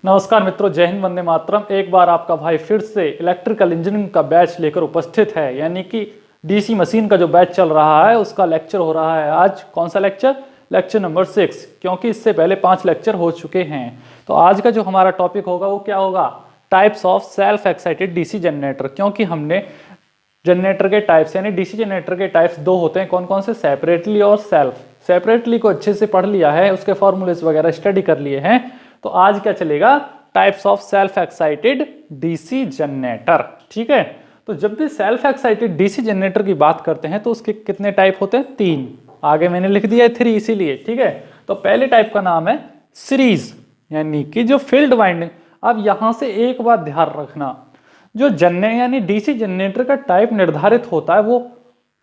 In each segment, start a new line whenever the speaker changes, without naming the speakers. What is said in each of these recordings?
नमस्कार मित्रों, जय हिंद, वंदे मातरम। एक बार आपका भाई फिर से इलेक्ट्रिकल इंजीनियरिंग का बैच लेकर उपस्थित है, यानी कि डीसी मशीन का जो बैच चल रहा है उसका लेक्चर हो रहा है आज। कौन सा लेक्चर? लेक्चर नंबर 6, क्योंकि इससे पहले 5 लेक्चर हो चुके हैं। तो आज का जो हमारा टॉपिक होगा वो क्या होगा? Types of self excited DC generator. क्योंकि हमने जनरेटर के टाइप्स यानी डीसी जनरेटर के टाइप्स 2 होते हैं। कौन कौन से? सेपरेटली और सेल्फ। सेपरेटली को अच्छे से पढ़ लिया है, उसके फॉर्मूलेस वगैरह स्टडी कर लिए हैं। तो आज क्या चलेगा? Types of self excited DC generator. ठीक है, तो जब भी सेल्फ एक्साइटेड डीसी जनरेटर की बात करते हैं तो उसके कितने टाइप होते हैं? 3। आगे मैंने लिख दिया है 3 इसीलिए। ठीक है, तो पहले टाइप का नाम है सीरीज, यानी कि जो फील्ड वाइंडिंग। अब यहां से एक बात ध्यान रखना, जो यानी डीसी जनरेटर का टाइप निर्धारित होता है वो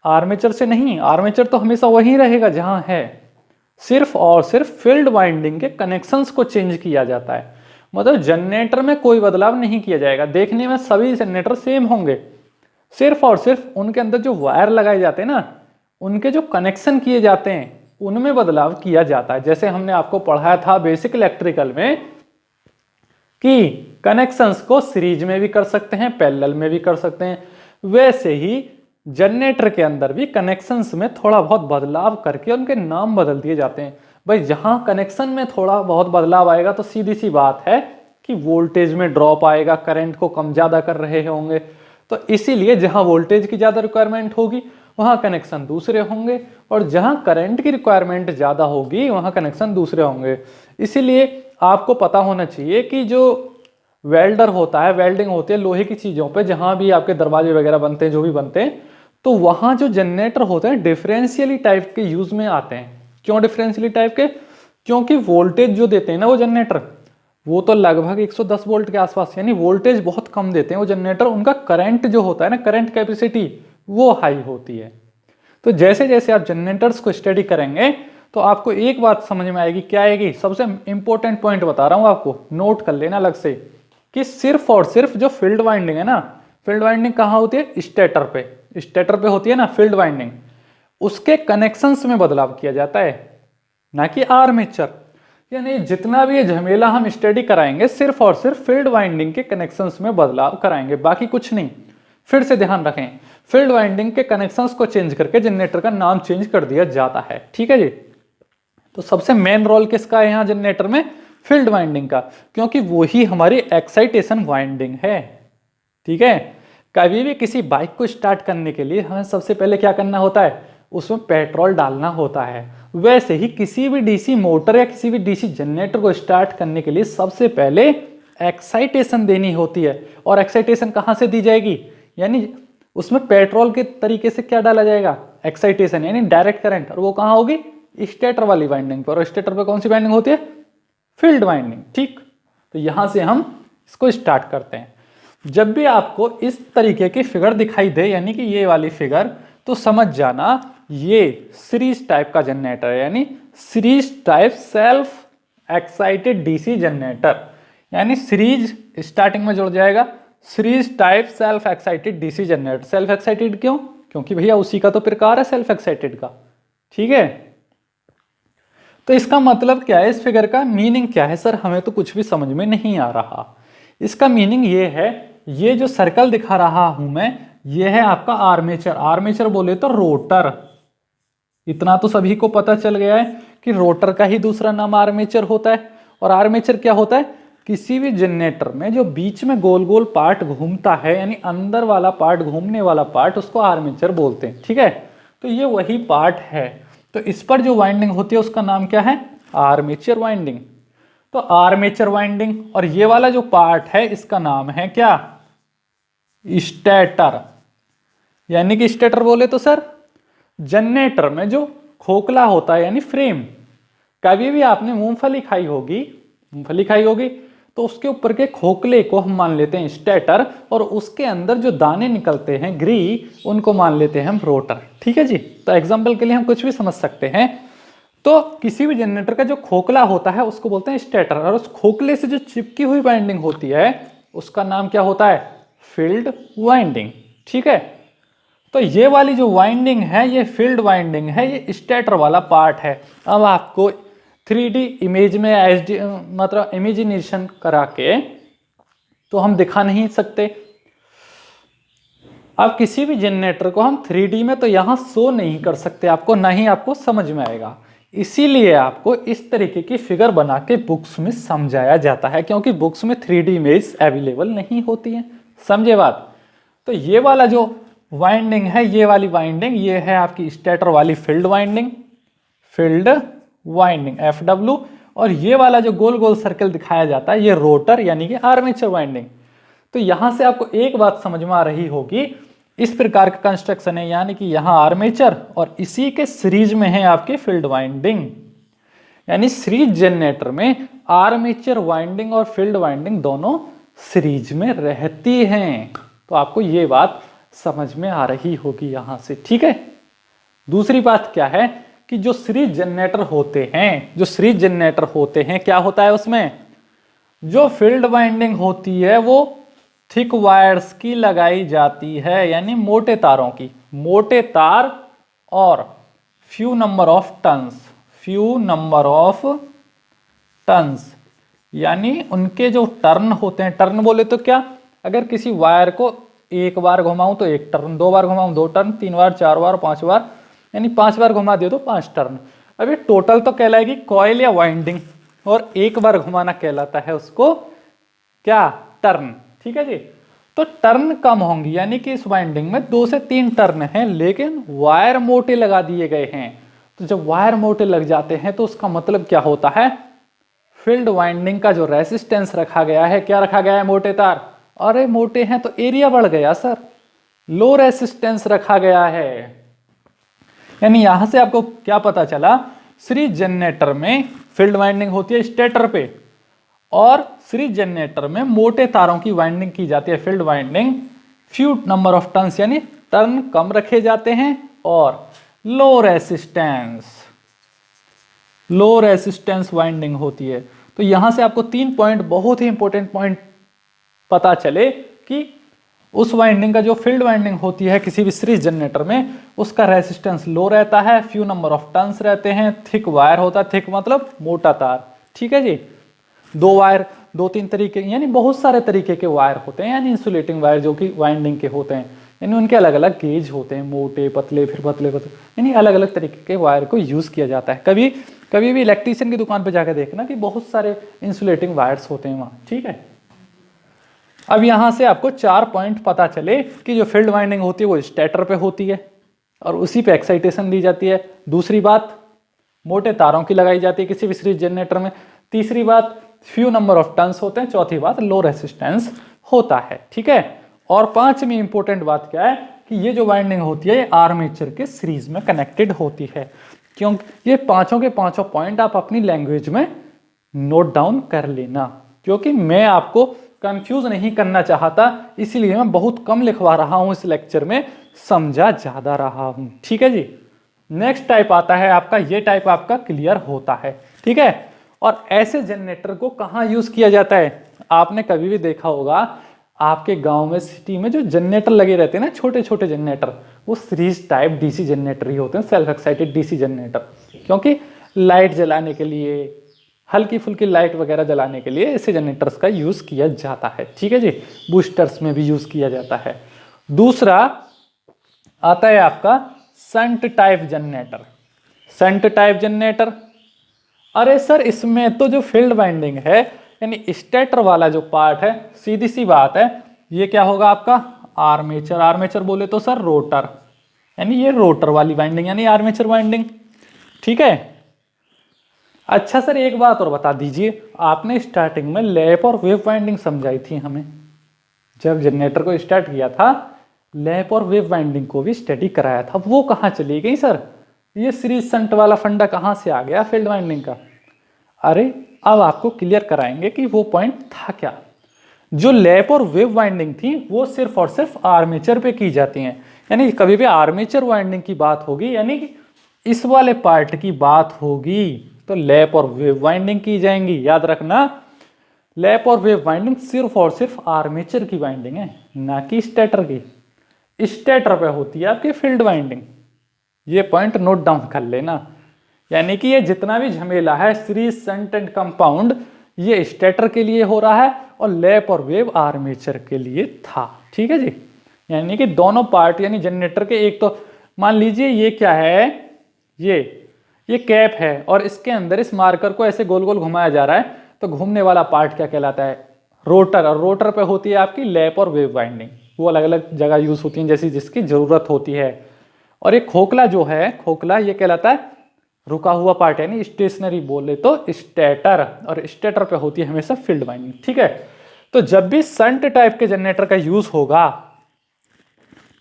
आर्मेचर से नहीं। आर्मेचर तो हमेशा वही रहेगा जहां है, सिर्फ और सिर्फ फील्ड वाइंडिंग के कनेक्शंस को चेंज किया जाता है। मतलब जनरेटर में कोई बदलाव नहीं किया जाएगा। देखने में सभी जनरेटर सेम होंगे, सिर्फ और सिर्फ उनके अंदर जो वायर लगाए जाते हैं ना, उनके जो कनेक्शन किए जाते हैं उनमें बदलाव किया जाता है। जैसे हमने आपको पढ़ाया था बेसिक इलेक्ट्रिकल में कि कनेक्शंस को सीरीज में भी कर सकते हैं, पैरेलल में भी कर सकते हैं, वैसे ही जनरेटर के अंदर भी कनेक्शंस में थोड़ा बहुत बदलाव करके उनके नाम बदल दिए जाते हैं। भाई जहां कनेक्शन में थोड़ा बहुत बदलाव आएगा तो सीधी सी बात है कि वोल्टेज में ड्रॉप आएगा, करंट को कम ज्यादा कर रहे होंगे। तो इसीलिए जहां वोल्टेज की ज्यादा रिक्वायरमेंट होगी वहां कनेक्शन दूसरे होंगे, और जहां करंट की रिक्वायरमेंट ज्यादा होगी वहां कनेक्शन दूसरे होंगे। इसीलिए आपको पता होना चाहिए कि जो वेल्डर होता है, वेल्डिंग होती है लोहे की चीजों पे, जहां भी आपके दरवाजे वगैरह बनते हैं, जो भी बनते हैं, तो वहां जो जनरेटर होते हैं डिफरेंशियली टाइप के यूज में आते हैं। क्यों डिफरेंशियली टाइप के? क्योंकि वोल्टेज जो देते हैं ना वो जनरेटर, वो तो लगभग 110 वोल्ट के आसपास, यानी वोल्टेज बहुत कम देते हैं वो जनरेटर। उनका करंट जो होता है ना, करंट कैपेसिटी, वो हाई होती है। तो जैसे जैसे आप जनरेटर्स को स्टडी करेंगे तो आपको एक बात समझ में आएगी। क्या आएगी? सबसे इंपॉर्टेंट पॉइंट बता रहा हूं आपको, नोट कर लेना अलग से, कि सिर्फ और सिर्फ जो फील्ड वाइंडिंग है ना, फील्ड वाइंडिंग कहाँ होती है? स्टेटर पे। स्टेटर पे होती है ना फील्ड वाइंडिंग, उसके कनेक्शंस में बदलाव किया जाता है, ना कि आर्मेचर। यानी जितना भी ये झमेला हम स्टडी कराएंगे सिर्फ और सिर्फ फील्ड वाइंडिंग के कनेक्शंस में बदलाव कराएंगे, बाकी कुछ नहीं। फिर से ध्यान रखें, फील्ड वाइंडिंग के कनेक्शंस को चेंज करके जनरेटर का नाम चेंज कर दिया जाता है। ठीक है जी, तो सबसे मेन रोल किसका है यहाँ जनरेटर में? फील्ड वाइंडिंग का, क्योंकि वही हमारी एक्साइटेशन वाइंडिंग है। ठीक है, कभी भी किसी बाइक को स्टार्ट करने के लिए हमें सबसे पहले क्या करना होता है? उसमें पेट्रोल डालना होता है। वैसे ही किसी भी डीसी मोटर या किसी भी डीसी जनरेटर को स्टार्ट करने के लिए सबसे पहले एक्साइटेशन देनी होती है। और एक्साइटेशन कहाँ से दी जाएगी? यानी उसमें पेट्रोल के तरीके से क्या डाला जाएगा? एक्साइटेशन, यानी डायरेक्ट करंट। और वो कहाँ होगी? स्टेटर वाली वाइंडिंग पर। और स्टेटर पर कौन सी वाइंडिंग होती है? Field winding. ठीक, तो यहां से हम इसको स्टार्ट करते हैं। जब भी आपको इस तरीके की फिगर दिखाई दे, यानी कि ये वाली फिगर, तो समझ जाना ये सीरीज टाइप का जनरेटर है, यानी series type self excited DC generator. यानी सीरीज स्टार्टिंग में जुड़ जाएगा, series type self excited DC generator. Self excited क्यों? क्योंकि भैया उसी का तो प्रकार है सेल्फ एक्साइटेड का। ठीक है, तो इसका मतलब क्या है? इस फिगर का मीनिंग क्या है? सर हमें तो कुछ भी समझ में नहीं आ रहा। इसका मीनिंग ये है, ये जो सर्कल दिखा रहा हूं मैं, ये है आपका आर्मेचर। आर्मेचर बोले तो रोटर। इतना तो सभी को पता चल गया है कि रोटर का ही दूसरा नाम आर्मेचर होता है। और आर्मेचर क्या होता है? किसी भी जनरेटर में जो बीच में गोल गोल पार्ट घूमता है, यानी अंदर वाला पार्ट, घूमने वाला पार्ट, उसको आर्मेचर बोलते हैं। ठीक है, तो ये वही पार्ट है। तो इस पर जो वाइंडिंग होती है उसका नाम क्या है? Armature winding. तो आर्मेचर वाइंडिंग, और ये वाला जो पार्ट है इसका नाम है क्या? स्टेटर। यानी कि स्टेटर बोले तो सर जनरेटर में जो खोखला होता है, यानी फ्रेम। कभी भी आपने मूंगफली खाई होगी, तो उसके ऊपर के खोखले को हम मान लेते हैं स्टेटर, और उसके अंदर जो दाने निकलते हैं ग्री, उनको मान लेते हैं हम रोटर। ठीक है जी, तो एग्जांपल के लिए हम कुछ भी समझ सकते हैं। तो किसी भी जनरेटर का जो खोखला होता है उसको बोलते हैं स्टेटर, और उस खोखले से जो चिपकी हुई वाइंडिंग होती है उसका नाम क्या होता है? Field winding. ठीक है, तो ये वाली जो वाइंडिंग है ये फील्ड वाइंडिंग है, ये स्टेटर वाला पार्ट है। अब आपको 3D इमेज में HD मतलब इमेजिनेशन करा के तो हम दिखा नहीं सकते। अब किसी भी जनरेटर को हम 3D में तो यहाँ शो नहीं कर सकते आपको, ना ही आपको समझ में आएगा। इसीलिए आपको इस तरीके की फिगर बना के बुक्स में समझाया जाता है, क्योंकि बुक्स में 3D इमेज अवेलेबल नहीं होती है। समझे बात? तो ये वाला जो वाइंडिंग है, ये वाली वाइंडिंग, ये है आपकी स्टेटर वाली फील्ड वाइंडिंग, FW। और ये वाला जो गोल गोल सर्कल दिखाया जाता है, ये रोटर यानी कि आर्मेचर वाइंडिंग। तो यहां से आपको एक बात समझ में आ रही होगी, इस प्रकार का कंस्ट्रक्शन है, यानी कि यहां आर्मेचर और इसी के सीरीज में है आपकी फील्ड वाइंडिंग। यानी सीरीज जनरेटर में आर्मेचर वाइंडिंग और फील्ड वाइंडिंग दोनों सीरीज में रहती हैं। तो आपको ये बात समझ में आ रही होगी यहां से, ठीक है। दूसरी बात क्या है कि जो सीरीज जनरेटर होते हैं, क्या होता है उसमें, जो फील्ड वाइंडिंग होती है वो थिक वायर्स की लगाई जाती है, यानी मोटे तारों की, मोटे तार और फ्यू नंबर ऑफ टर्न्स, यानी उनके जो टर्न होते हैं, टर्न बोले तो क्या, अगर किसी वायर को एक बार घुमाऊं तो एक टर्न, दो बार घुमाऊं दो टर्न, तीन बार, चार बार, पांच बार, यानी 5 बार घुमा दिया तो 5 टर्न। अब ये टोटल तो कहलाएगी कॉइल या वाइंडिंग, और एक बार घुमाना कहलाता है उसको क्या, टर्न। ठीक है जी। तो टर्न कम होंगी, यानी कि इस वाइंडिंग में 2 से 3 टर्न हैं, लेकिन वायर मोटे लगा दिए गए हैं। तो जब वायर मोटे लग जाते हैं तो उसका मतलब क्या होता है, फील्ड वाइंडिंग का जो रेसिस्टेंस रखा गया है, क्या रखा गया है, मोटे तार। अरे मोटे हैं तो एरिया बढ़ गया सर, लो रेसिस्टेंस रखा गया है। यानी यहां से आपको क्या पता चला, सीरीज जनरेटर में फील्ड वाइंडिंग होती है स्टेटर पे, और सीरीज जनरेटर में मोटे तारों की वाइंडिंग की जाती है, field winding. Few number of turns, यानी टर्न कम रखे जाते हैं, और लो रेसिस्टेंस वाइंडिंग होती है। तो यहां से आपको 3 पॉइंट, बहुत ही इंपॉर्टेंट पॉइंट पता चले कि उस वाइंडिंग का जो फील्ड वाइंडिंग होती है किसी भी सीरीज जनरेटर में, उसका रेसिस्टेंस लो रहता है, फ्यू नंबर ऑफ टर्न्स रहते हैं, थिक वायर होता है, थिक मतलब मोटा तार। ठीक है जी। 2 वायर, 2-3 तरीके, यानी बहुत सारे तरीके के वायर होते हैं, यानी इंसुलेटिंग वायर जो कि वाइंडिंग के होते हैं, यानी उनके अलग अलग गेज होते हैं, मोटे, पतले, फिर पतले, यानी अलग अलग तरीके के वायर को यूज किया जाता है। कभी भी इलेक्ट्रीशियन की दुकान पर जाकर देखना कि बहुत सारे इंसुलेटिंग वायर्स होते हैं वहां। ठीक है। अब यहां से आपको 4 पॉइंट पता चले कि जो फील्ड वाइंडिंग होती है वो स्टेटर पे होती है और उसी पे एक्साइटेशन दी जाती है। दूसरी बात, मोटे तारों की लगाई जाती है किसी भी सीरीज जनरेटर में। तीसरी बात, फ्यू नंबर ऑफ टर्न्स होते हैं। चौथी बात, लो रेसिस्टेंस होता है। ठीक है। और 5वीं इंपॉर्टेंट बात क्या है कि ये जो वाइंडिंग होती है ये आर्मेचर के सीरीज में कनेक्टेड होती है। क्योंकि ये पांचों के पांचों पॉइंट आप अपनी लैंग्वेज में नोट डाउन कर लेना, क्योंकि मैं आपको कंफ्यूज नहीं करना चाहता, इसीलिए मैं बहुत कम लिखवा रहा हूं इस लेक्चर में, समझा ज्यादा रहा हूं। ठीक है जी। नेक्स्ट टाइप आता है आपका, ये टाइप आपका क्लियर होता है। ठीक है। और ऐसे जनरेटर को कहां यूज किया जाता है, आपने कभी भी देखा होगा आपके गांव में, सिटी में जो जनरेटर लगे रहते हैं ना, छोटे छोटे जनरेटर, वो सीरीज टाइप डीसी जनरेटर ही होते हैं, सेल्फ एक्साइटेड डीसी जनरेटर। क्योंकि लाइट जलाने के लिए, हल्की फुल्की लाइट वगैरह जलाने के लिए ऐसे जनरेटर्स का यूज किया जाता है। ठीक है जी। बूस्टर्स में भी यूज किया जाता है। दूसरा आता है आपका shunt type generator. Shunt type generator, अरे सर इसमें तो जो फील्ड वाइंडिंग है, यानी स्टेटर वाला जो पार्ट है, सीधी सी बात है, ये क्या होगा आपका आर्मेचर। आर्मेचर बोले तो सर रोटर, यानी ये रोटर वाली वाइंडिंग, यानी आर्मेचर वाइंडिंग। ठीक है। अच्छा सर एक बात और बता दीजिए, आपने स्टार्टिंग में लैप और वेव वाइंडिंग समझाई थी हमें, जब जनरेटर को स्टार्ट किया था लैप और वेव वाइंडिंग को भी स्टडी कराया था, वो कहाँ चली गई सर? ये सीरीज संट वाला फंडा कहाँ से आ गया फील्ड वाइंडिंग का? अरे अब आपको क्लियर कराएंगे कि वो पॉइंट था क्या। जो लैप और वेव वाइंडिंग थी वो सिर्फ और सिर्फ आर्मेचर पे की जाती हैं, यानी कभी भी आर्मेचर वाइंडिंग की बात होगी, यानी इस वाले पार्ट की बात होगी तो लैप और वेव वाइंडिंग की जाएंगी। याद रखना, लैप और वेव वाइंडिंग सिर्फ और सिर्फ आर्मेचर की वाइंडिंग है, ना कि स्टेटर की। स्टेटर पे होती है आपकी फील्ड वाइंडिंग। ये पॉइंट नोट डाउन कर लेना। यानी कि ये जितना भी झमेला है सीरीज, शंट एंड कंपाउंड, ये स्टेटर के लिए हो रहा है और लैप और वेव आर्मेचर के लिए था। ठीक है जी, यानी कि दोनों पार्ट यानी जनरेटर के, एक तो मान लीजिए ये क्या है, ये कैप है और इसके अंदर इस मार्कर को ऐसे गोल गोल घुमाया जा रहा है, तो घूमने वाला पार्ट क्या कहलाता है, रोटर। और रोटर पे होती है आपकी लैप और वेव वाइंडिंग, वो अलग अलग जगह यूज होती हैं जैसी जिसकी जरूरत होती है। और एक खोखला जो है, खोखला ये कहलाता है रुका हुआ पार्ट, यानी स्टेशनरी बोले तो स्टेटर, और स्टेटर पे होती है हमेशा फील्ड वाइंडिंग। ठीक है, तो जब भी शंट टाइप के जनरेटर का यूज होगा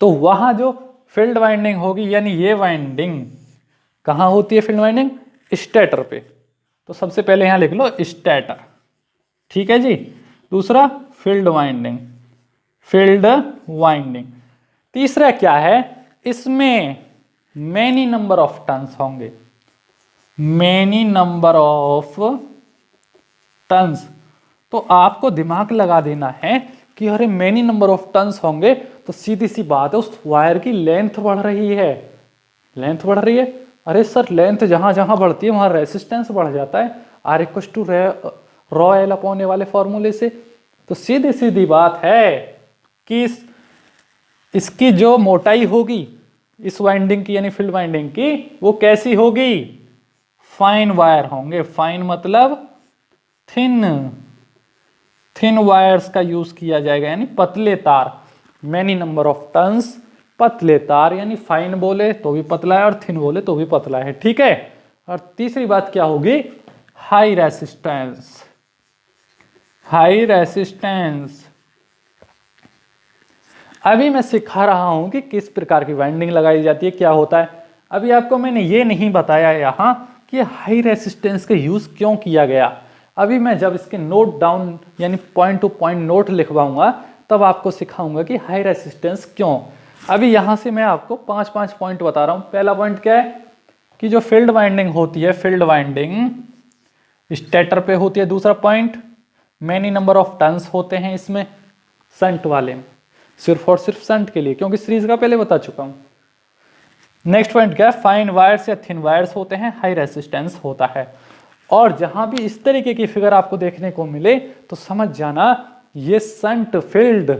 तो वहां जो फील्ड वाइंडिंग होगी, यानी ये वाइंडिंग कहां होती है, फील्ड वाइंडिंग स्टेटर पे। तो सबसे पहले यहां लिख लो स्टेटर। ठीक है जी, दूसरा फील्ड वाइंडिंग, फील्ड वाइंडिंग। तीसरा क्या है, इसमें मैनी नंबर ऑफ टर्न्स होंगे, मैनी नंबर ऑफ टर्न्स। तो आपको दिमाग लगा देना है कि अरे मैनी नंबर ऑफ टर्न्स होंगे, तो सीधी सी बात है उस वायर की लेंथ बढ़ रही है, लेंथ बढ़ रही है। अरे सर लेंथ जहां जहां बढ़ती है वहां रेसिस्टेंस बढ़ जाता है, R equal to rho L upon A वाले फॉर्मूले से। तो सीधी सीधी बात है कि इसकी जो मोटाई होगी इस वाइंडिंग की यानी फील्ड वाइंडिंग की, वो कैसी होगी, फाइन वायर होंगे। फाइन मतलब थिन, थिन वायर्स का यूज किया जाएगा, यानी पतले तार। मैनी नंबर ऑफ टर्न्स, पतले तार, यानी फाइन बोले तो भी पतला है और थिन बोले तो भी पतला है। ठीक है, और तीसरी बात क्या होगी, हाई रेसिस्टेंस, हाई रेसिस्टेंस। अभी मैं सिखा रहा हूं कि किस प्रकार की वाइंडिंग लगाई जाती है, क्या होता है। अभी आपको मैंने ये नहीं बताया यहां कि हाई रेसिस्टेंस का यूज क्यों किया गया। अभी मैं जब इसके नोट डाउन यानी पॉइंट टू पॉइंट नोट लिखवाऊंगा तब आपको सिखाऊंगा कि हाई रेसिस्टेंस क्यों। अभी यहां से मैं आपको 5-5 पॉइंट बता रहा हूं। पहला पॉइंट क्या है कि जो फील्ड वाइंडिंग होती है, फील्ड वाइंडिंग स्टेटर पे होती है। दूसरा point, many number of turns होते हैं इसमें, शंट वाले में सिर्फ और सिर्फ शंट के लिए, क्योंकि सीरीज का पहले बता चुका हूं। नेक्स्ट पॉइंट क्या है, फाइन वायर्स या थिन वायर्स होते हैं, हाई रेसिस्टेंस होता है। और जहां भी इस तरीके की फिगर आपको देखने को मिले तो समझ जाना ये shunt field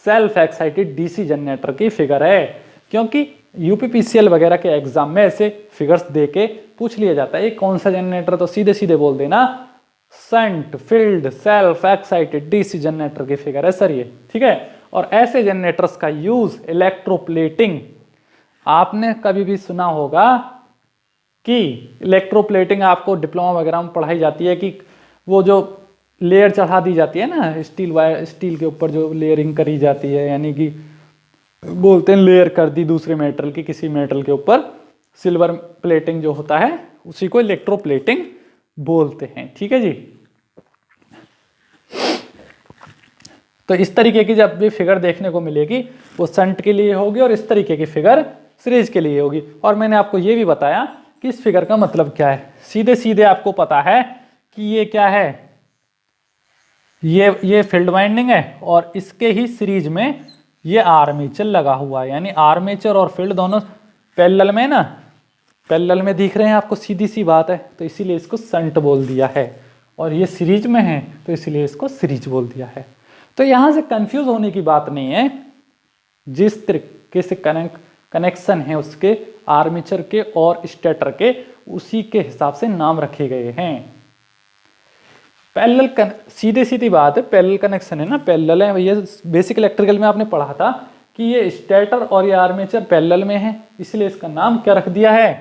self excited DC generator की फिगर है, क्योंकि यूपीपीसीएल वगैरह के एग्जाम में ऐसे फिगर्स देके पूछ लिया जाता है ये कौन सा जनरेटर, तो सीधे सीधे बोल देना shunt field self excited DC generator की फिगर है सर ये। ठीक है, और ऐसे जनरेटर्स का यूज इलेक्ट्रोप्लेटिंग, आपने कभी भी सुना होगा कि इलेक्ट्रोप्लेटिंग आपको डिप्लोमा वगैरह में पढ़ाई जाती है कि वो जो लेयर चढ़ा दी जाती है ना स्टील वायर, स्टील के ऊपर जो लेयरिंग करी जाती है, यानी कि बोलते हैं लेयर कर दी दूसरे मेटल की किसी मेटल के ऊपर, सिल्वर प्लेटिंग जो होता है उसी को इलेक्ट्रोप्लेटिंग बोलते हैं। ठीक है जी, तो इस तरीके की जब भी फिगर देखने को मिलेगी वो शंट के लिए होगी और इस तरीके की फिगर सीरीज के लिए होगी। और मैंने आपको ये भी बताया कि इस फिगर का मतलब क्या है। सीधे सीधे आपको पता है कि ये क्या है, ये फील्ड वाइंडिंग है और इसके ही सीरीज में ये आर्मेचर लगा हुआ है, यानी आर्मेचर और फील्ड दोनों पैरेलल में ना, पैरेलल में दिख रहे हैं आपको, सीधी सी बात है। तो इसीलिए इसको शंट बोल दिया है, और ये सीरीज में है तो इसीलिए इसको सीरीज बोल दिया है। तो यहां से कंफ्यूज होने की बात नहीं है, जिस तरीके से कनेक्शन है उसके आर्मेचर के और स्टेटर के, उसी के हिसाब से नाम रखे गए हैं। पैरेलल, सीधी सीधी बात है, पैरेलल कनेक्शन है ना, पैरेलल है। ये बेसिक इलेक्ट्रिकल में आपने पढ़ा था कि ये स्टेटर और ये आर्मेचर पैरेलल में है, इसलिए इसका नाम क्या रख दिया है,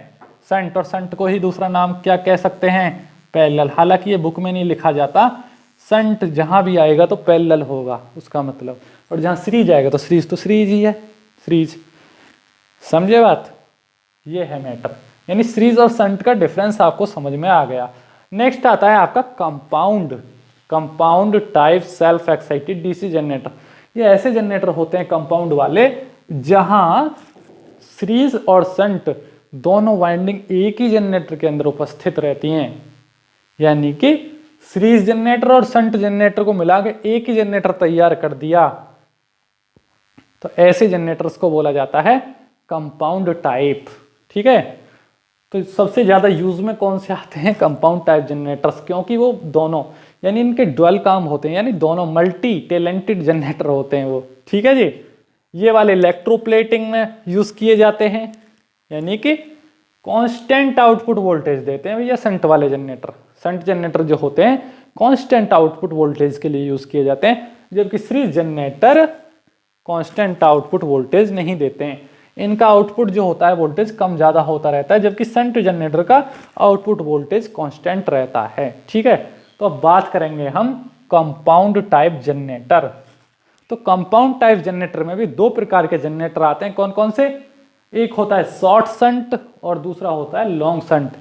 शंट। और शंट को ही दूसरा नाम क्या कह सकते हैं, पैरेलल। हालांकि ये बुक में नहीं लिखा जाता, शंट जहां भी आएगा तो पैरेलल होगा उसका मतलब, और जहां सीरीज आएगा तो सीरीज ही है, सीरीज। समझे बात, ये है मैटर। यानी सीरीज और शंट का डिफरेंस आपको समझ में आ गया। नेक्स्ट आता है आपका compound, compound type self excited DC generator. ये ऐसे जनरेटर होते हैं कंपाउंड वाले जहां सीरीज और शंट दोनों वाइंडिंग एक ही जनरेटर के अंदर उपस्थित रहती हैं, यानी कि सीरीज जनरेटर और शंट जनरेटर को मिला के एक ही जनरेटर तैयार कर दिया, तो ऐसे जनरेटर्स को बोला जाता है कंपाउंड टाइप। ठीक है, तो सबसे ज़्यादा यूज़ में कौन से आते हैं? कंपाउंड टाइप जनरेटर्स, क्योंकि वो दोनों यानी इनके डुअल काम होते हैं, यानी दोनों मल्टी टैलेंटेड जनरेटर होते हैं वो। ठीक है जी। ये वाले इलेक्ट्रोप्लेटिंग में यूज़ किए जाते हैं, यानी कि कांस्टेंट आउटपुट वोल्टेज देते हैं भैया शंट वाले जनरेटर। शंट जनरेटर जो होते हैं कांस्टेंट आउटपुट वोल्टेज के लिए यूज़ किए जाते हैं, जबकि series generator constant output voltage नहीं देते हैं। इनका आउटपुट जो होता है वोल्टेज कम ज़्यादा होता रहता है, जबकि शंट जनरेटर का आउटपुट वोल्टेज कांस्टेंट रहता है। ठीक है, तो अब बात करेंगे हम कंपाउंड टाइप जनरेटर। तो कंपाउंड टाइप जनरेटर में भी दो प्रकार के जनरेटर आते हैं। कौन कौन से? एक होता है शॉर्ट शंट और दूसरा होता है लॉन्ग शंट।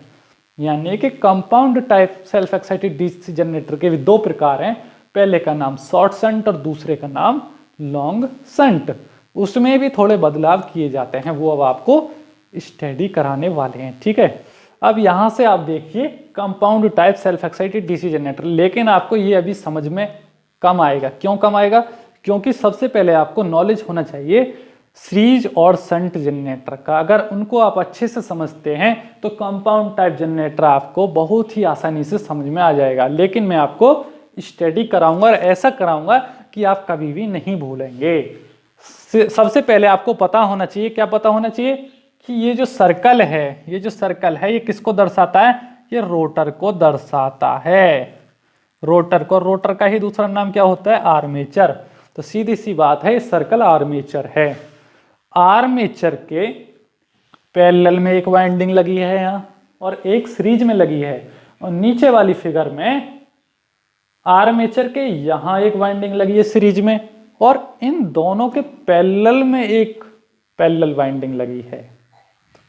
यानी कि compound type self excited DC generator के भी दो प्रकार हैं। पहले का नाम शॉर्ट शंट और दूसरे का नाम लॉन्ग शंट। उसमें भी थोड़े बदलाव किए जाते हैं, वो अब आपको स्टडी कराने वाले हैं। ठीक है, अब यहां से आप देखिए compound type self excited DC generator, लेकिन आपको ये अभी समझ में कम आएगा। क्यों कम आएगा? क्योंकि सबसे पहले आपको नॉलेज होना चाहिए सीरीज और शंट जनरेटर का। अगर उनको आप अच्छे से समझते हैं तो कंपाउंड टाइप जनरेटर आपको बहुत ही आसानी से समझ में आ जाएगा। लेकिन मैं आपको स्टडी कराऊंगा और ऐसा कराऊंगा कि आप कभी भी नहीं भूलेंगे। सबसे पहले आपको पता होना चाहिए, क्या पता होना चाहिए? कि ये जो सर्कल है ये किसको दर्शाता है? ये रोटर को दर्शाता है। रोटर का ही दूसरा नाम क्या होता है? आर्मेचर। तो सीधी सी बात है, ये सर्कल आर्मेचर है। आर्मेचर के पैरेलल में एक वाइंडिंग लगी है यहाँ और एक सीरीज में लगी है, और नीचे वाली फिगर में आर्मेचर के यहाँ एक वाइंडिंग लगी है सीरीज में, और इन दोनों के पैरेलल में एक पैरेलल वाइंडिंग लगी है।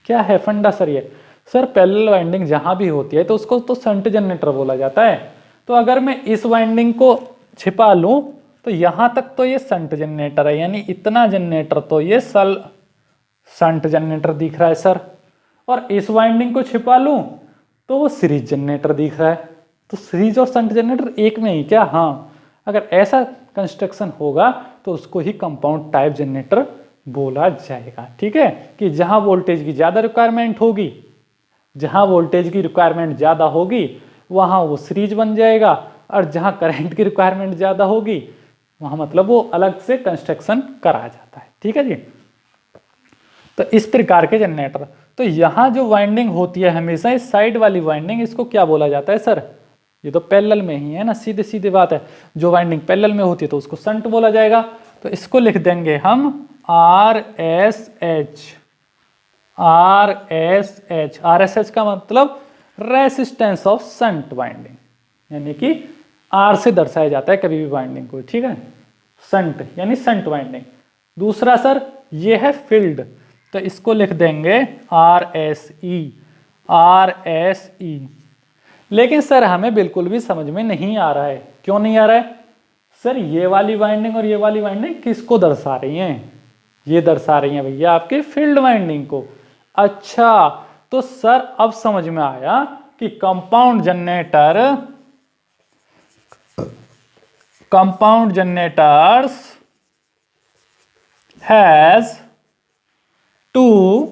क्या है फंडा सर? ये सर पैरेलल वाइंडिंग जहां भी होती है तो उसको तो शंट जनरेटर बोला जाता है। तो अगर मैं इस वाइंडिंग को छिपा लूं तो यहां तक तो ये शंट जनरेटर है, यानी इतना जनरेटर तो ये शंट जनरेटर दिख रहा है सर। और इस वाइंडिंग को छिपा लूं तो वो सीरीज जनरेटर दिख रहा है। तो सीरीज और शंट जनरेटर एक में ही क्या? हाँ, अगर ऐसा कंस्ट्रक्शन होगा तो उसको ही कंपाउंड टाइप जनरेटर बोला जाएगा। ठीक है, कि जहां वोल्टेज की ज़्यादा रिक्वायरमेंट होगी, वहां वो सीरीज बन जाएगा, और जहां करंट की रिक्वायरमेंट ज़्यादा होगी वहां मतलब वो अलग से कंस्ट्रक्शन करा जाता है। ठीक है जी। तो इस प्रकार के जनरेटर, तो यहाँ जो वाइंडिंग होती है हमेशा इस साइड वाली वाइंडिंग, इसको क्या बोला जाता है सर? ये तो पैरेलल में ही है ना, सीधे सीधे बात है। जो वाइंडिंग पैरेलल में होती है तो उसको शंट बोला जाएगा। तो इसको लिख देंगे हम RSH। RSH का मतलब रेसिस्टेंस ऑफ शंट वाइंडिंग, यानी कि R से दर्शाया जाता है कभी भी वाइंडिंग को। ठीक है, शंट यानी शंट वाइंडिंग। दूसरा सर ये है फील्ड, तो इसको लिख देंगे RSE। लेकिन सर हमें बिल्कुल भी समझ में नहीं आ रहा है। क्यों नहीं आ रहा है सर? ये वाली वाइंडिंग और ये वाली वाइंडिंग किसको दर्शा रही हैं? ये दर्शा रही हैं भैया आपके फील्ड वाइंडिंग को। अच्छा, तो सर अब समझ में आया कि compound generators has two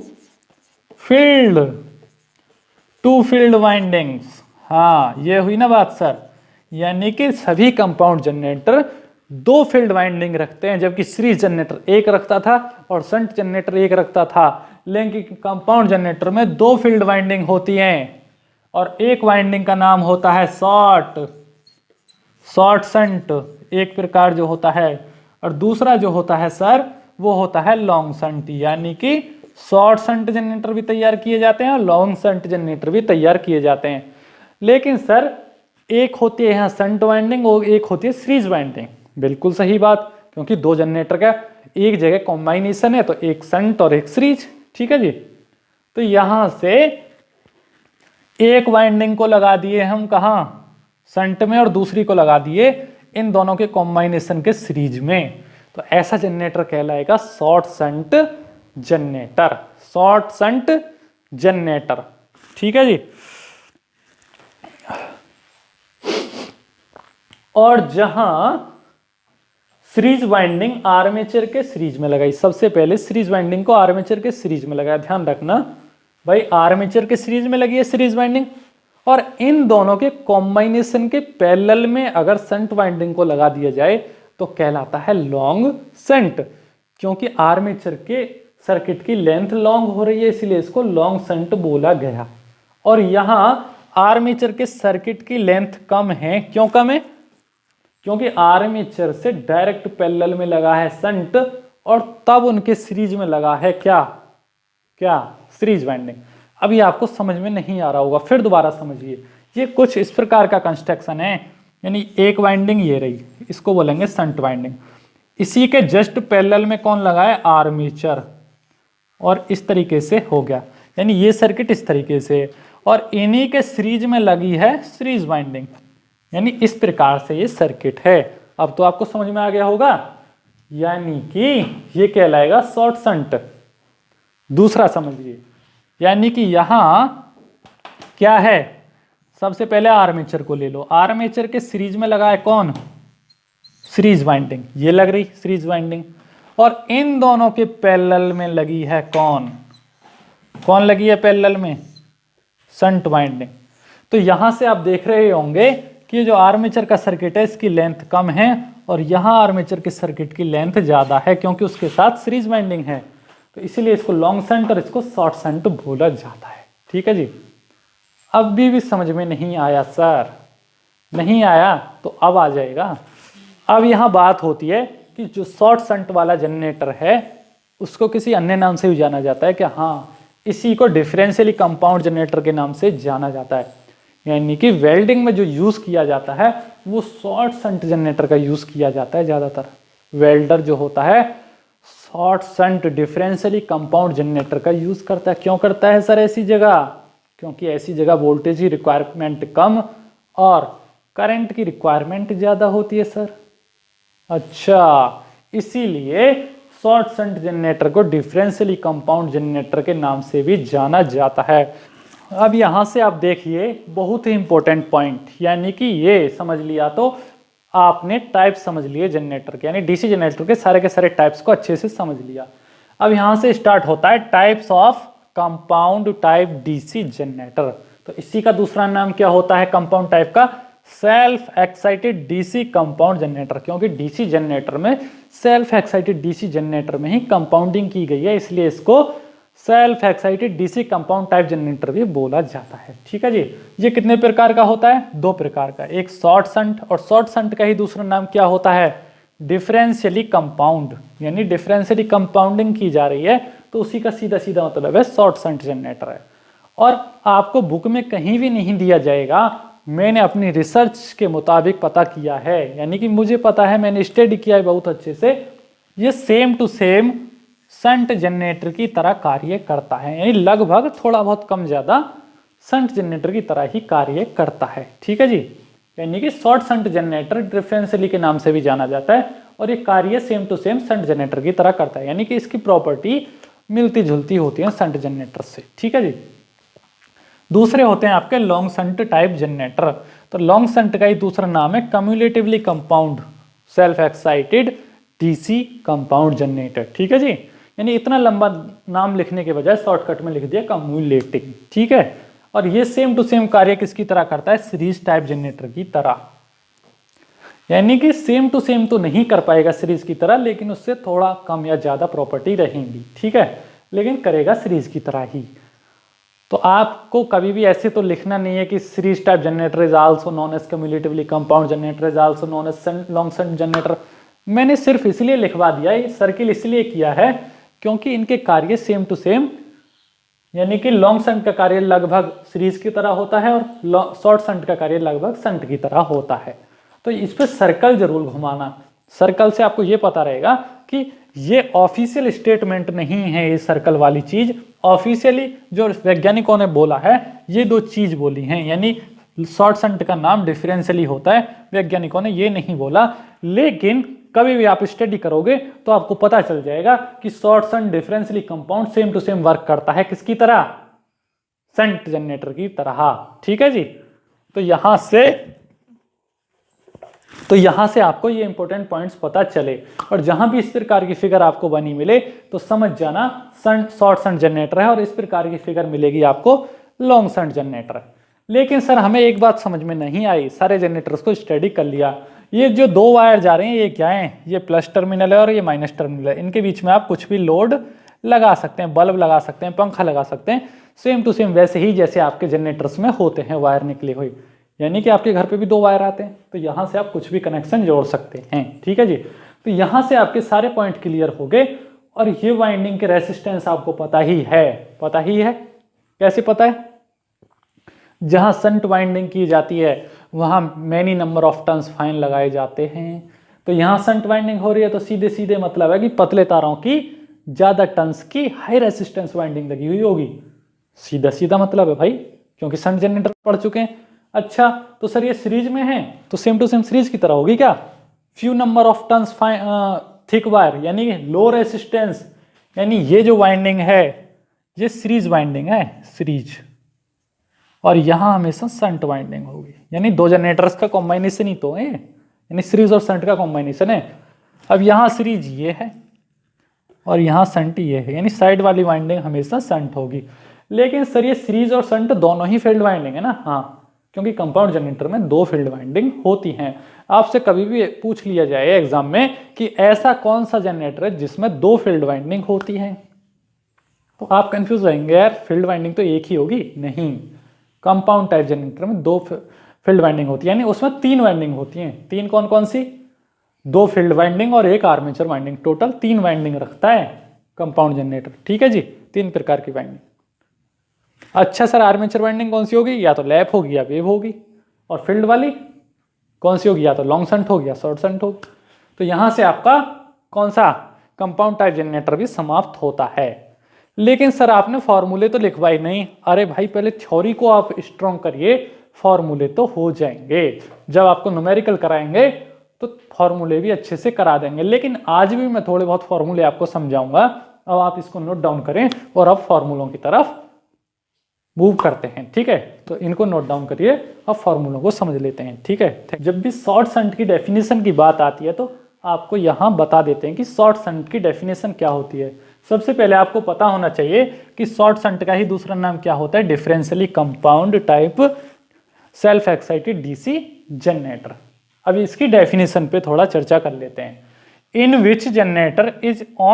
field windings. हाँ, ये हुई ना बात सर। यानी कि सभी कंपाउंड जनरेटर दो फील्ड वाइंडिंग रखते हैं, जबकि सीरीज जनरेटर एक रखता था और शंट जनरेटर एक रखता था। लेकिन कंपाउंड जनरेटर में दो फील्ड वाइंडिंग होती हैं, और एक वाइंडिंग का नाम होता है शॉर्ट शंट एक प्रकार जो होता है, और दूसरा जो होता है सर वो होता है लॉन्ग शंट। यानी कि शॉर्ट शंट जनरेटर भी तैयार किए जाते हैं और लॉन्ग शंट जनरेटर भी तैयार किए जाते हैं। लेकिन सर एक होती है यहाँ शंट वाइंडिंग और एक होती है सीरीज वाइंडिंग। बिल्कुल सही बात, क्योंकि दो जनरेटर का एक जगह कॉम्बाइनेशन है, तो एक शंट और एक सीरीज। ठीक है जी। तो यहां से एक वाइंडिंग को लगा दिए हम कहाँ? शंट में, और दूसरी को लगा दिए इन दोनों के कॉम्बाइनेशन के सीरीज में। तो ऐसा जनरेटर कहलाएगा शॉर्ट शंट जनरेटर। ठीक है जी। और जहां सीरीज वाइंडिंग आर्मेचर के सीरीज में लगाई, सबसे पहले सीरीज वाइंडिंग को आर्मेचर के सीरीज में लगाया, ध्यान रखना। भाई आर्मेचर के सीरीज में लगी है सीरीज वाइंडिंग, और इन दोनों के कॉम्बिनेशन के पैरेलल में अगर शंट वाइंडिंग को लगा दिया जाए तो कहलाता है लॉन्ग शंट, क्योंकि आर्मेचर के सर्किट की लेंथ लॉन्ग हो रही है इसलिए इसको लॉन्ग शंट बोला गया। और यहां आर्मेचर के सर्किट की लेंथ कम है, क्यों कम है? क्योंकि आर्मेचर से डायरेक्ट पैरेलल में लगा है शंट और तब उनके सीरीज में लगा है क्या क्या सीरीज वाइंडिंग। अभी आपको समझ में नहीं आ रहा होगा, फिर दोबारा समझिए। ये कुछ इस प्रकार का कंस्ट्रक्शन है, यानी एक वाइंडिंग ये रही, इसको बोलेंगे शंट वाइंडिंग। इसी के जस्ट पैरेलल में कौन लगा है? आर्मेचर, और इस तरीके से हो गया, यानी ये सर्किट इस तरीके से, और इन्हीं के सीरीज में लगी है सीरीज वाइंडिंग, यानी इस प्रकार से ये सर्किट है। अब तो आपको समझ में आ गया होगा, यानी कि ये कहलाएगा शॉर्ट शंट। दूसरा समझिए, यानी कि यहां क्या है, सबसे पहले आर्मेचर को ले लो। आर्मेचर के सीरीज में लगा है कौन? सीरीज वाइंडिंग, ये लग रही सीरीज वाइंडिंग, और इन दोनों के पैरेलल में लगी है कौन कौन लगी है पैरेलल में? Shunt winding. तो यहां से आप देख रहे होंगे कि जो आर्मेचर का सर्किट है इसकी लेंथ कम है, और यहां आर्मेचर के सर्किट की लेंथ ज्यादा है, क्योंकि उसके साथ सीरीज वाइंडिंग है, तो इसीलिए इसको लॉन्ग शंट और इसको शॉर्ट शंट बोला जाता है। ठीक है जी। अब भी समझ में नहीं आया सर? नहीं आया तो अब आ जाएगा। अब यहां बात होती है कि जो शॉर्ट शंट वाला जनरेटर है उसको किसी अन्य नाम से भी जाना जाता है क्या? हाँ, इसी को डिफरेंशियली कंपाउंड जनरेटर के नाम से जाना जाता है। यानी कि वेल्डिंग में जो यूज किया जाता है वो शॉर्ट शंट जनरेटर का यूज किया जाता है ज्यादातर। वेल्डर जो होता है short shunt differentially compound generator का यूज करता है। क्यों करता है सर ऐसी जगह? क्योंकि ऐसी जगह वोल्टेज की रिक्वायरमेंट कम और करंट की रिक्वायरमेंट ज्यादा होती है सर। अच्छा, इसीलिए शॉर्ट शंट जनरेटर को डिफरेंशियली कंपाउंड जनरेटर के नाम से भी जाना जाता है। अब यहां से आप देखिए बहुत ही इंपॉर्टेंट पॉइंट, यानी कि ये समझ लिया तो आपने टाइप समझ लिए जनरेटर के, यानी डीसी जनरेटर के सारे टाइप्स को अच्छे से समझ लिया। अब यहां से स्टार्ट होता है types of compound type DC generator. तो इसी का दूसरा नाम क्या होता है कंपाउंड टाइप का? Self excited DC compound generator, क्योंकि डीसी जनरेटर में सेल्फ एक्साइटेड डीसी जनरेटर में ही कंपाउंडिंग की गई है, इसलिए इसको self excited DC compound type generator भी बोला जाता है। ठीक है जी। ये कितने प्रकार का होता है? दो प्रकार का, एक शॉर्ट शंट, और शॉर्ट शंट का ही दूसरा नाम क्या होता है? डिफरेंशियली कंपाउंड, यानी डिफरेंशियली कंपाउंडिंग की जा रही है तो उसी का सीधा सीधा मतलब है शॉर्ट शंट जनरेटर है। और आपको बुक में कहीं भी नहीं दिया जाएगा, मैंने अपनी रिसर्च के मुताबिक पता किया है, यानी कि मुझे पता है, मैंने स्टडी किया है बहुत अच्छे से, ये same to same shunt generator की तरह कार्य करता है, यानी लगभग थोड़ा बहुत कम ज्यादा शंट जनरेटर की तरह ही कार्य करता है। ठीक है जी। यानी कि शॉर्ट शंट जनरेटर डिफरेंशियली के नाम से भी जाना जाता है, और ये कार्य same to same shunt generator की तरह करता है, यानी कि इसकी प्रॉपर्टी मिलती जुलती होती है शंट जनरेटर से। ठीक है जी। दूसरे होते हैं आपके लॉन्ग शंट टाइप जनरेटर। तो लॉन्ग शंट का ही दूसरा नाम है cumulatively compound self excited DC compound generator. ठीक है जी। यानी इतना लंबा नाम लिखने के बजाय शॉर्टकट में लिख दिया कम्युलेटिव। ठीक है। और ये सेम टू सेम कार्य किसकी तरह करता है? सीरीज टाइप जनरेटर की तरह। यानी कि सेम टू सेम तो नहीं कर पाएगा सीरीज की तरह, लेकिन उससे थोड़ा कम या ज्यादा प्रॉपर्टी रहेंगी। ठीक है, लेकिन करेगा सीरीज की तरह ही। तो आपको कभी भी ऐसे तो लिखना नहीं है कि series type generator is also known as cumulatively compound generator is also known as long shunt generator. मैंने सिर्फ इसलिए लिखवा दिया, ये सर्किल इसलिए किया है क्योंकि इनके कार्य सेम टू सेम, यानी कि लॉन्ग शंट का कार्य लगभग सीरीज की तरह होता है और शॉर्ट शंट का कार्य लगभग शंट की तरह होता है। तो इस पे सर्कल जरूर घुमाना, सर्कल से आपको ये पता रहेगा कि ये ऑफिशियल स्टेटमेंट नहीं है, ये सर्कल वाली चीज ऑफिशियली जो वैज्ञानिकों ने बोला है ये दो चीज बोली हैं, यानी शॉर्ट शंट का नाम डिफरेंशियली होता है, वैज्ञानिकों ने ये नहीं बोला। लेकिन कभी भी आप स्टडी करोगे तो आपको पता चल जाएगा कि short shunt differentially compound same to same work करता है किसकी तरह? शंट जनरेटर की तरह। ठीक है जी। तो यहां से तो यहाँ से आपको ये इंपॉर्टेंट पॉइंट्स पता चले, और जहाँ भी इस प्रकार की फिगर आपको बनी मिले तो समझ जाना शॉर्ट शंट जनरेटर है, और इस प्रकार की फिगर मिलेगी आपको लॉन्ग शंट जनरेटर। लेकिन सर हमें एक बात समझ में नहीं आई, सारे जनरेटर्स को स्टडी कर लिया, ये जो दो वायर जा रहे हैं ये क्या है, ये प्लस टर्मिनल है और ये माइनस टर्मिनल है, इनके बीच में आप कुछ भी लोड लगा सकते हैं, बल्ब लगा सकते हैं, पंखा लगा सकते हैं, सेम टू सेम वैसे ही जैसे आपके जनरेटर्स में होते हैं वायर निकले हुए। यानी कि आपके घर पे भी दो वायर आते हैं, तो यहाँ से आप कुछ भी कनेक्शन जोड़ सकते हैं। ठीक है जी, तो यहाँ से आपके सारे पॉइंट क्लियर हो गए। और ये वाइंडिंग के रेसिस्टेंस आपको पता ही है, पता ही है। कैसे पता है? जहाँ शंट वाइंडिंग की जाती है वहाँ many number of turns fine लगाए जाते हैं। तो यहाँ शंट वाइंडिंग हो रही है तो सीधे सीधे मतलब है कि पतले तारों की ज़्यादा टर्न्स की हाई रेसिस्टेंस वाइंडिंग लगी हुई होगी। सीधा सीधा मतलब है भाई, क्योंकि शंट जनरेटर पढ़ चुके हैं। अच्छा, तो सर ये सीरीज में है तो सेम टू सेम सीरीज की तरह होगी क्या? Few number of turns thick wire, यानी लो रेसिस्टेंस, यानी ये जो वाइंडिंग है ये सीरीज वाइंडिंग है, सीरीज। और यहाँ हमेशा शंट वाइंडिंग होगी, यानी दो जनरेटर्स का कॉम्बिनेशन ही तो है, यानी सीरीज और शंट का कॉम्बिनेशन है। अब यहाँ सीरीज ये है और यहाँ शंट ये है, यानी साइड वाली वाइंडिंग हमेशा शंट होगी। लेकिन सर ये सीरीज और शंट दोनों ही फील्ड वाइंडिंग है ना? हाँ, क्योंकि कंपाउंड जनरेटर में दो फील्ड वाइंडिंग होती हैं। आपसे कभी भी पूछ लिया जाए एग्जाम में कि ऐसा कौन सा जनरेटर है जिसमें दो फील्ड वाइंडिंग होती है, तो आप कंफ्यूज रहेंगे, यार फील्ड वाइंडिंग तो एक ही होगी। नहीं, कंपाउंड टाइप जनरेटर में दो फील्ड वाइंडिंग होती है, यानी उसमें तीन वाइंडिंग होती हैं। तीन कौन कौन सी? दो फील्ड वाइंडिंग और एक आर्मेचर वाइंडिंग, टोटल तीन वाइंडिंग रखता है कंपाउंड जनरेटर। ठीक है जी, तीन प्रकार की वाइंडिंग। अच्छा सर, आर्मेचर वाइंडिंग कौन सी होगी? या तो लैप होगी या वेव होगी। और फील्ड वाली कौन सी होगी? या तो लॉन्ग शंट होगी या शॉर्ट शंट होगी। तो यहां से आपका कौन सा कंपाउंड टाइप जनरेटर भी समाप्त होता है। लेकिन सर आपने फॉर्मूले तो लिखवाई नहीं। अरे भाई, पहले थ्योरी को आप स्ट्रॉन्ग करिए, फॉर्मूले तो हो जाएंगे। जब आपको न्यूमेरिकल कराएंगे तो फॉर्मूले भी अच्छे से करा देंगे। लेकिन आज भी मैं थोड़े बहुत फॉर्मूले आपको समझाऊंगा। अब आप इसको नोट डाउन करें और अब फॉर्मूलों की तरफ मूव करते हैं। ठीक है, तो इनको नोट डाउन करिए, अब फॉर्मूलों को समझ लेते हैं। ठीक है, जब भी शॉर्ट शंट की डेफिनेशन की बात आती है तो आपको यहाँ बता देते हैं कि शॉर्ट शंट की डेफिनेशन क्या होती है। सबसे पहले आपको पता होना चाहिए कि शॉर्ट शंट का ही दूसरा नाम क्या होता है? Differentially compound type self excited DC generator. अब इसकी डेफिनेशन पे थोड़ा चर्चा कर लेते हैं। इन विच जनरेटर इज ऑन